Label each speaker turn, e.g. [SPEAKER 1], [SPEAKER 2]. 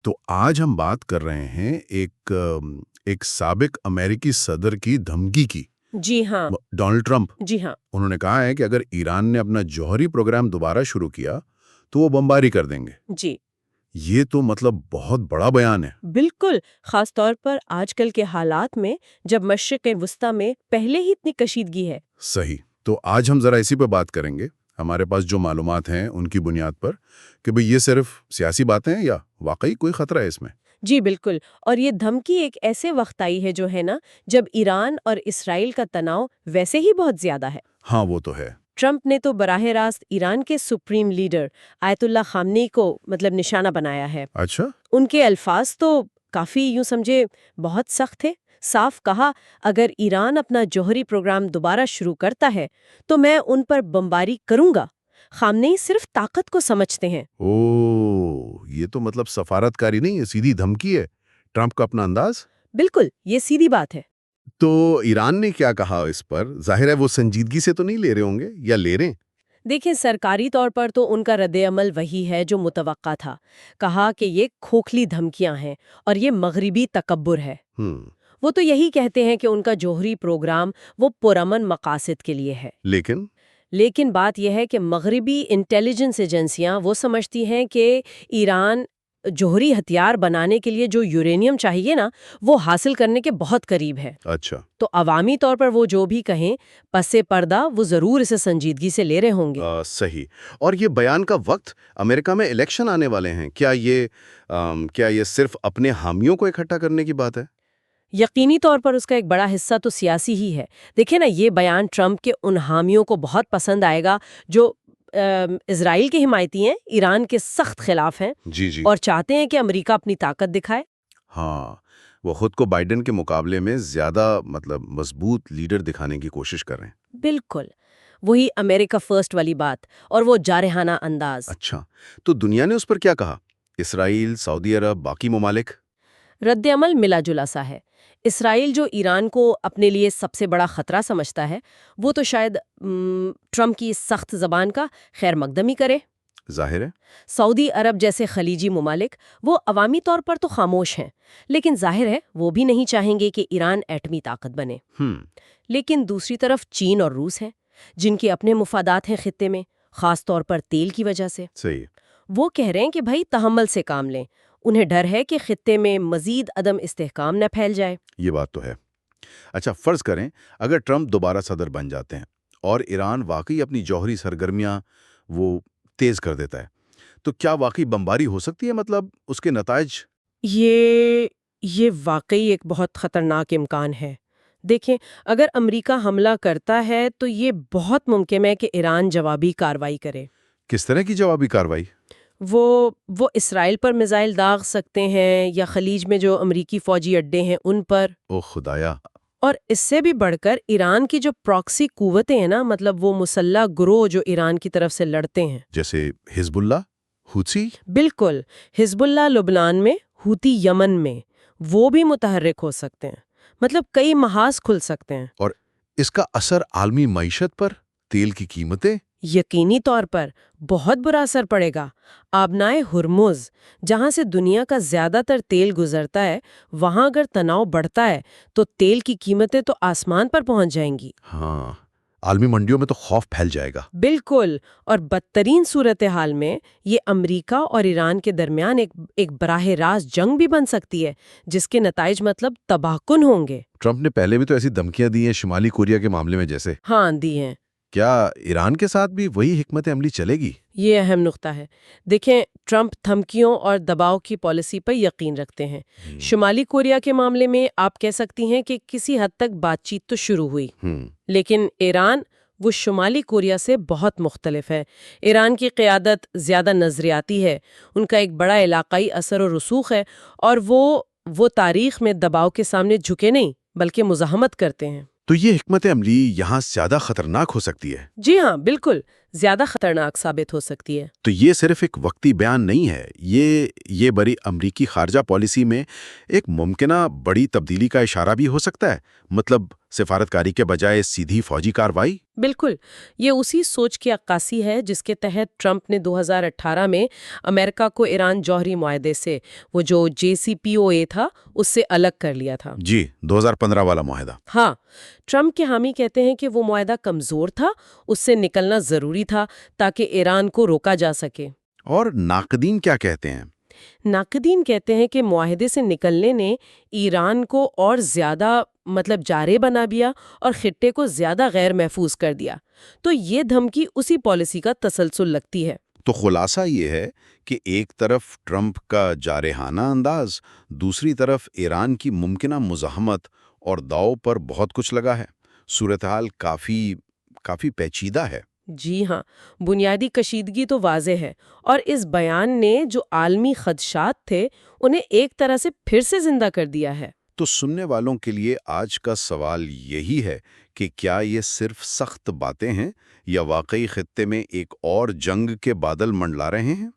[SPEAKER 1] تو آج ہم بات کر رہے ہیں ایک سابق امریکی صدر کی دھمکی کی۔
[SPEAKER 2] جی ہاں۔
[SPEAKER 1] Donald Trump.
[SPEAKER 2] جی ہاں۔
[SPEAKER 1] انہوں نے کہا ہے کہ اگر ایران نے اپنا جوہری پروگرام دوبارہ شروع کیا تو وہ بمباری کر دیں گے۔
[SPEAKER 2] جی
[SPEAKER 1] یہ تو مطلب بہت بڑا بیان ہے۔
[SPEAKER 2] بالکل، خاص طور پر آج کل کے حالات میں جب مشرق وسطیٰ میں پہلے ہی اتنی کشیدگی ہے۔
[SPEAKER 1] صحیح، تو آج ہم ذرا اسی پہ بات کریں گے، ہمارے پاس جو معلومات ہیں ان کی بنیاد پر، کہ بھئی یہ صرف سیاسی باتیں ہیں یا واقعی کوئی خطرہ ہے اس میں۔
[SPEAKER 2] جی بالکل، اور یہ دھمکی ایک ایسے وقت آئی ہے جو ہے نا جب ایران اور اسرائیل کا تناؤ ویسے ہی بہت زیادہ ہے۔
[SPEAKER 1] ہاں وہ تو ہے۔
[SPEAKER 2] ٹرمپ نے تو براہ راست ایران کے سپریم لیڈر آیت اللہ خامنئی کو نشانہ بنایا ہے۔
[SPEAKER 1] اچھا۔
[SPEAKER 2] ان کے الفاظ تو کافی یوں سمجھے بہت سخت تھے۔ صاف کہا، اگر ایران اپنا جوہری پروگرام دوبارہ شروع کرتا ہے تو میں ان پر بمباری کروں گا۔ خامنئی صرف طاقت کو سمجھتے ہیں۔
[SPEAKER 1] یہ تو مطلب سفارتکاری نہیں، یہ سیدھی دھمکی ہے۔ ٹرمپ کا اپنا انداز؟
[SPEAKER 2] بالکل، یہ سیدھی بات ہے۔
[SPEAKER 1] تو ایران نے کیا کہا اس پر؟ ظاہر ہے وہ سنجیدگی سے تو نہیں لے رہے ہوں گے، یا لے رہے ہیں؟
[SPEAKER 2] دیکھیں، سرکاری طور پر تو ان کا رد عمل وہی ہے جو متوقع تھا۔ کہا کہ یہ کھوکھلی دھمکیاں ہیں اور یہ مغربی تکبر ہے۔ وہ تو یہی کہتے ہیں کہ ان کا جوہری پروگرام وہ پرامن مقاصد کے لیے ہے۔ لیکن بات یہ ہے کہ مغربی انٹیلیجنس ایجنسیاں وہ سمجھتی ہیں کہ ایران جوہری ہتھیار بنانے کے لیے جو یورینیم چاہیے نا، وہ حاصل کرنے کے بہت قریب ہے۔
[SPEAKER 1] اچھا۔
[SPEAKER 2] تو عوامی طور پر وہ جو بھی کہیں، پس پردہ وہ ضرور اسے سنجیدگی سے لے رہے ہوں گے۔
[SPEAKER 1] صحیح۔ اور یہ بیان کا وقت، امریکہ میں الیکشن آنے والے ہیں، کیا یہ صرف اپنے حامیوں کو اکٹھا کرنے کی بات ہے؟
[SPEAKER 2] یقینی طور پر اس کا ایک بڑا حصہ تو سیاسی ہی ہے۔ دیکھیں نا، یہ بیان ٹرمپ کے ان حامیوں کو بہت پسند آئے گا جو اسرائیل کے حمایتی ہیں، ایران کے سخت خلاف ہیں، اور چاہتے ہیں کہ امریکہ اپنی طاقت دکھائے۔
[SPEAKER 1] ہاں، وہ خود کو بائیڈن کے مقابلے میں زیادہ مضبوط لیڈر دکھانے کی کوشش کر رہے ہیں۔
[SPEAKER 2] بالکل، وہی امریکہ فرسٹ والی بات اور وہ جارحانہ انداز۔
[SPEAKER 1] اچھا، تو دنیا نے اس پر کیا کہا؟ اسرائیل، سعودی عرب، باقی ممالک؟
[SPEAKER 2] رد عمل ملا جلا سا ہے۔ اسرائیل جو ایران کو اپنے لیے سب سے بڑا خطرہ سمجھتا ہے، وہ تو شاید ٹرمپ کی سخت زبان کا خیر مقدمی کرے۔
[SPEAKER 1] ظاہر ہے۔
[SPEAKER 2] سعودی عرب جیسے خلیجی ممالک وہ عوامی طور پر تو خاموش ہیں، لیکن ظاہر ہے وہ بھی نہیں چاہیں گے کہ ایران ایٹمی طاقت بنے۔ لیکن دوسری طرف چین اور روس ہیں، جن کے اپنے مفادات ہیں خطے میں، خاص طور پر تیل کی وجہ سے۔
[SPEAKER 1] صحیح۔
[SPEAKER 2] وہ کہہ رہے ہیں کہ بھائی تحمل سے کام لیں، انہیں ڈر ہے کہ خطے میں مزید عدم استحکام نہ پھیل جائے۔
[SPEAKER 1] یہ بات تو ہے۔ اچھا، فرض کریں اگر ٹرمپ دوبارہ صدر بن جاتے ہیں اور ایران واقعی اپنی جوہری سرگرمیاں وہ تیز کر دیتا ہے، تو کیا واقعی بمباری ہو سکتی ہے؟ مطلب اس کے نتائج؟
[SPEAKER 2] یہ واقعی ایک بہت خطرناک امکان ہے۔ دیکھیں، اگر امریکہ حملہ کرتا ہے تو یہ بہت ممکن ہے کہ ایران جوابی کارروائی کرے۔
[SPEAKER 1] کس طرح کی جوابی کارروائی؟
[SPEAKER 2] وہ اسرائیل پر میزائل داغ سکتے ہیں، یا خلیج میں جو امریکی فوجی اڈے ہیں ان پر۔
[SPEAKER 1] او خدایا!
[SPEAKER 2] اور اس سے بھی بڑھ کر ایران کی جو پراکسی قوتیں ہیں نا، وہ مسلح گروہ جو ایران کی طرف سے لڑتے ہیں،
[SPEAKER 1] جیسے حزب اللہ، حوثی؟
[SPEAKER 2] بالکل، حزب اللہ لبنان میں، حوثی یمن میں، وہ بھی متحرک ہو سکتے ہیں۔ کئی محاذ کھل سکتے ہیں۔
[SPEAKER 1] اور اس کا اثر عالمی معیشت پر، تیل کی قیمتیں؟
[SPEAKER 2] یقینی طور پر بہت برا اثر پڑے گا۔ آبنائے ہرمز، جہاں سے دنیا کا زیادہ تر تیل گزرتا ہے، وہاں اگر تناؤ بڑھتا ہے تو تیل کی قیمتیں تو آسمان پر پہنچ جائیں گی۔
[SPEAKER 1] ہاں، عالمی منڈیوں میں تو خوف پھیل جائے گا۔
[SPEAKER 2] بالکل، اور بدترین صورتحال میں یہ امریکہ اور ایران کے درمیان ایک براہ راست جنگ بھی بن سکتی ہے، جس کے نتائج تباہ کن ہوں گے۔
[SPEAKER 1] ٹرمپ نے پہلے بھی تو ایسی دھمکیاں دی ہیں شمالی کوریا کے معاملے میں جیسے۔
[SPEAKER 2] ہاں، دی ہیں۔
[SPEAKER 1] کیا ایران کے ساتھ بھی وہی حکمت عملی چلے گی؟
[SPEAKER 2] یہ اہم نقطہ ہے۔ دیکھیں، ٹرمپ دھمکیوں اور دباؤ کی پالیسی پر یقین رکھتے ہیں۔ شمالی کوریا کے معاملے میں آپ کہہ سکتی ہیں کہ کسی حد تک بات چیت تو شروع ہوئی، لیکن ایران وہ شمالی کوریا سے بہت مختلف ہے۔ ایران کی قیادت زیادہ نظریاتی ہے، ان کا ایک بڑا علاقائی اثر و رسوخ ہے، اور وہ تاریخ میں دباؤ کے سامنے جھکے نہیں بلکہ مزاحمت کرتے ہیں۔
[SPEAKER 1] تو یہ حکمت عملی یہاں زیادہ خطرناک ہو سکتی ہے؟
[SPEAKER 2] جی ہاں، بالکل، زیادہ خطرناک ثابت ہو سکتی ہے۔
[SPEAKER 1] تو یہ صرف ایک وقتی بیان نہیں ہے، یہ بڑی امریکی خارجہ پالیسی میں ایک ممکنہ بڑی تبدیلی کا اشارہ بھی ہو سکتا ہے، مطلب سفارتکاری کے بجائے سیدھی فوجی کارروائی۔
[SPEAKER 2] بالکل، یہ اسی سوچ کی عکاسی ہے جس کے تحت ٹرمپ نے 2018 میں امریکہ کو ایران جوہری معاہدے سے، وہ جو JCPOA تھا، اس سے الگ کر لیا تھا۔
[SPEAKER 1] جی، 2015 والا معاہدہ۔
[SPEAKER 2] ہاں، ٹرمپ کے حامی کہتے ہیں کہ وہ معاہدہ کمزور تھا، اس سے نکلنا ضروری تھا تاکہ ایران کو روکا جا سکے۔
[SPEAKER 1] اور ناقدین کیا کہتے ہیں؟
[SPEAKER 2] ناقدین کہتے ہیں کہ معاہدے سے نکلنے نے ایران کو اور زیادہ جارے بنا دیا اور خطے کو زیادہ غیر محفوظ کر دیا، تو یہ دھمکی اسی پالیسی کا تسلسل لگتی ہے۔
[SPEAKER 1] تو خلاصہ یہ ہے کہ ایک طرف ٹرمپ کا جارحانہ انداز، دوسری طرف ایران کی ممکنہ مزاحمت اور داؤ پر بہت کچھ لگا ہے۔ صورتحال کافی پیچیدہ ہے۔
[SPEAKER 2] جی ہاں، بنیادی کشیدگی تو واضح ہے، اور اس بیان نے جو عالمی خدشات تھے انہیں ایک طرح سے پھر سے زندہ کر دیا ہے۔
[SPEAKER 1] تو سننے والوں کے لیے آج کا سوال یہی ہے کہ کیا یہ صرف سخت باتیں ہیں یا واقعی خطے میں ایک اور جنگ کے بادل منڈلا رہے ہیں؟